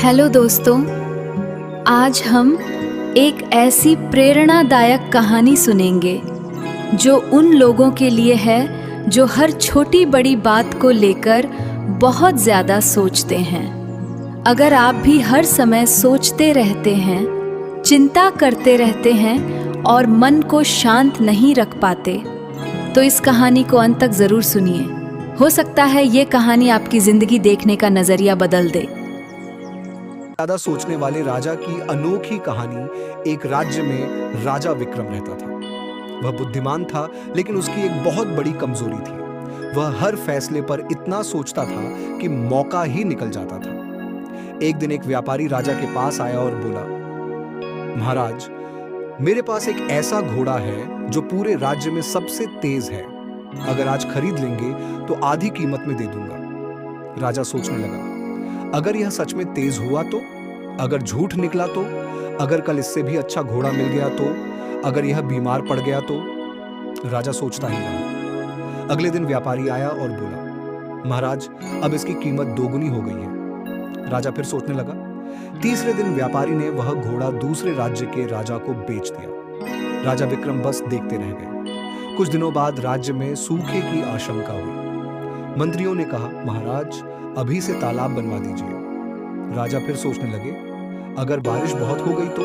Hello दोस्तों, आज हम एक ऐसी प्रेरणादायक कहानी सुनेंगे जो उन लोगों के लिए है जो हर छोटी बड़ी बात को लेकर बहुत ज़्यादा सोचते हैं। अगर आप भी हर समय सोचते रहते हैं, चिंता करते रहते हैं और मन को शांत नहीं रख पाते, तो इस कहानी को अंत तक ज़रूर सुनिए। हो सकता है ये कहानी आपकी ज़िंदगी देखने का नज़रिया बदल दे। ज्यादा सोचने वाले राजा की अनोखी कहानी। एक राज्य में राजा विक्रम रहता था। वह बुद्धिमान था, लेकिन उसकी एक बहुत बड़ी कमजोरी थी। वह हर फैसले पर इतना सोचता था कि मौका ही निकल जाता था। एक दिन एक व्यापारी राजा के पास आया और बोला, महाराज, मेरे पास एक ऐसा घोड़ा है जो पूरे राज्य में सबसे तेज है। अगर आज खरीद लेंगे तो आधी कीमत में दे दूंगा। राजा सोचने लगा, अगर यह सच में तेज हुआ तो, अगर झूठ निकला तो, अगर कल इससे भी अच्छा घोड़ा मिल गया तो, अगर यह बीमार पड़ गया तो। राजा सोचता ही रहा। अगले दिन व्यापारी आया और बोला, महाराज, अब इसकी कीमत दोगुनी हो गई है। राजा फिर सोचने लगा। तीसरे दिन व्यापारी ने वह घोड़ा दूसरे राज्य के राजा को बेच दिया। राजा विक्रम बस देखते रह गए। कुछ दिनों बाद राज्य में सूखे की आशंका हुई। मंत्रियों ने कहा, महाराज, अभी से तालाब बनवा दीजिए। राजा फिर सोचने लगे, अगर बारिश बहुत हो गई तो,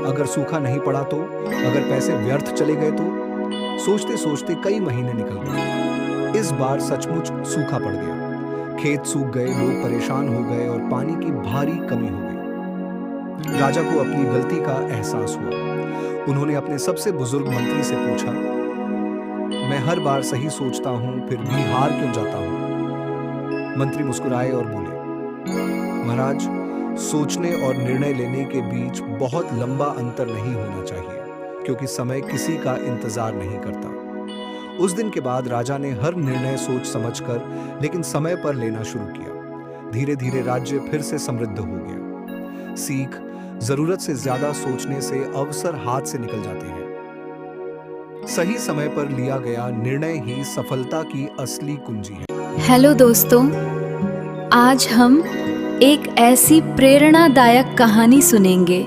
अगर सूखा नहीं पड़ा तो, अगर पैसे व्यर्थ चले गए तो। सोचते सोचते कई महीने निकल गए। इस बार सचमुच सूखा पड़ गया। खेत सूख गए, लोग परेशान हो गए और पानी की भारी कमी हो गई। राजा को अपनी गलती का एहसास हुआ। उन्होंने अपने सबसे बुजुर्ग मंत्री से पूछा, मैं हर बार सही सोचता हूं, फिर भी हार क्यों जाता हूं? मंत्री मुस्कुराए और बोले, महाराज, सोचने और निर्णय लेने के बीच बहुत लंबा अंतर नहीं होना चाहिए, क्योंकि समय किसी का इंतजार नहीं करता। उस दिन के बाद राजा ने हर निर्णय सोच समझकर, लेकिन समय पर लेना शुरू किया। धीरे धीरे राज्य फिर से समृद्ध हो गया। सीख, जरूरत से ज्यादा सोचने से अवसर हाथ से निकल जाते हैं। सही समय पर लिया गया निर्णय ही सफलता की असली कुंजी है। हेलो दोस्तों, आज हम एक ऐसी प्रेरणादायक कहानी सुनेंगे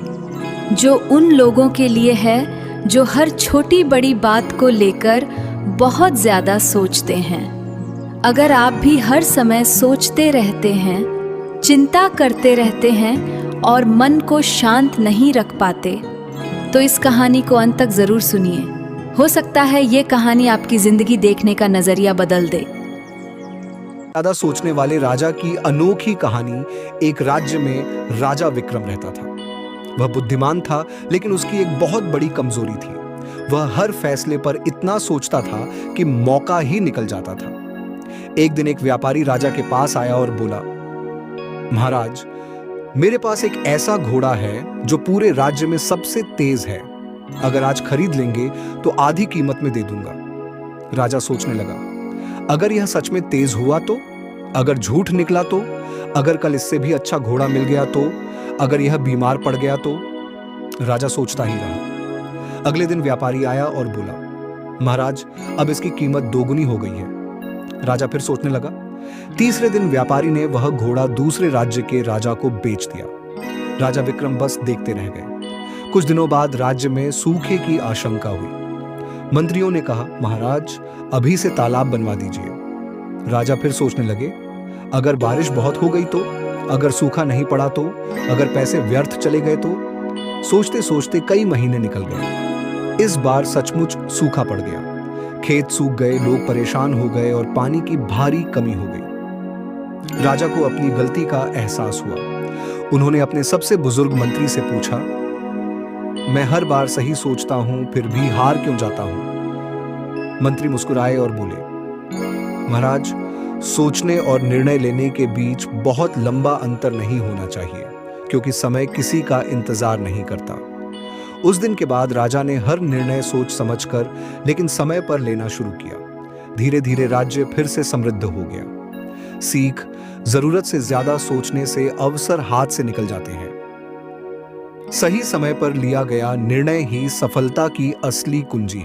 जो उन लोगों के लिए है जो हर छोटी बड़ी बात को लेकर बहुत ज़्यादा सोचते हैं। अगर आप भी हर समय सोचते रहते हैं, चिंता करते रहते हैं और मन को शांत नहीं रख पाते, तो इस कहानी को अंत तक ज़रूर सुनिए। हो सकता है ये कहानी आपकी ज़िंदगी देखने का नज़रिया बदल दे। ज्यादा सोचने वाले राजा की अनोखी कहानी। एक राज्य में राजा विक्रम रहता था। वह बुद्धिमान था, लेकिन उसकी एक बहुत बड़ी कमजोरी थी। वह हर फैसले पर इतना सोचता था कि मौका ही निकल जाता था। एक दिन एक व्यापारी राजा के पास आया और बोला, महाराज, मेरे पास एक ऐसा घोड़ा है जो पूरे राज्य में सबसे तेज है। अगर आज खरीद लेंगे तो आधी कीमत में दे दूंगा। राजा सोचने लगा, अगर यह सच में तेज हुआ तो, अगर झूठ निकला तो, अगर कल इससे भी अच्छा घोड़ा मिल गया तो, अगर यह बीमार पड़ गया तो। राजा सोचता ही रहा। अगले दिन व्यापारी आया और बोला, महाराज, अब इसकी कीमत दोगुनी हो गई है। राजा फिर सोचने लगा। तीसरे दिन व्यापारी ने वह घोड़ा दूसरे राज्य के राजा को बेच दिया। राजा विक्रम बस देखते रह गए। कुछ दिनों बाद राज्य में सूखे की आशंका हुई। मंत्रियों ने कहा, महाराज, अभी से तालाब बनवा दीजिए। राजा फिर सोचने लगे, अगर बारिश बहुत हो गई तो, अगर सूखा नहीं पड़ा तो, अगर पैसे व्यर्थ चले गए तो। सोचते सोचते कई महीने निकल गए। इस बार सचमुच सूखा पड़ गया। खेत सूख गए, लोग परेशान हो गए और पानी की भारी कमी हो गई। राजा को अपनी गलती का एहसास हुआ। उन्होंने अपने सबसे बुजुर्ग मंत्री से पूछा, मैं हर बार सही सोचता हूं, फिर भी हार क्यों जाता हूं? मंत्री मुस्कुराए और बोले, महाराज, सोचने और निर्णय लेने के बीच बहुत लंबा अंतर नहीं होना चाहिए, क्योंकि समय किसी का इंतजार नहीं करता। उस दिन के बाद राजा ने हर निर्णय सोच समझकर, लेकिन समय पर लेना शुरू किया। धीरे धीरे राज्य फिर से समृद्ध हो गया। सीख, जरूरत से ज्यादा सोचने से अवसर हाथ से निकल जाते हैं। सही समय पर लिया गया निर्णय ही सफलता की असली कुंजी है।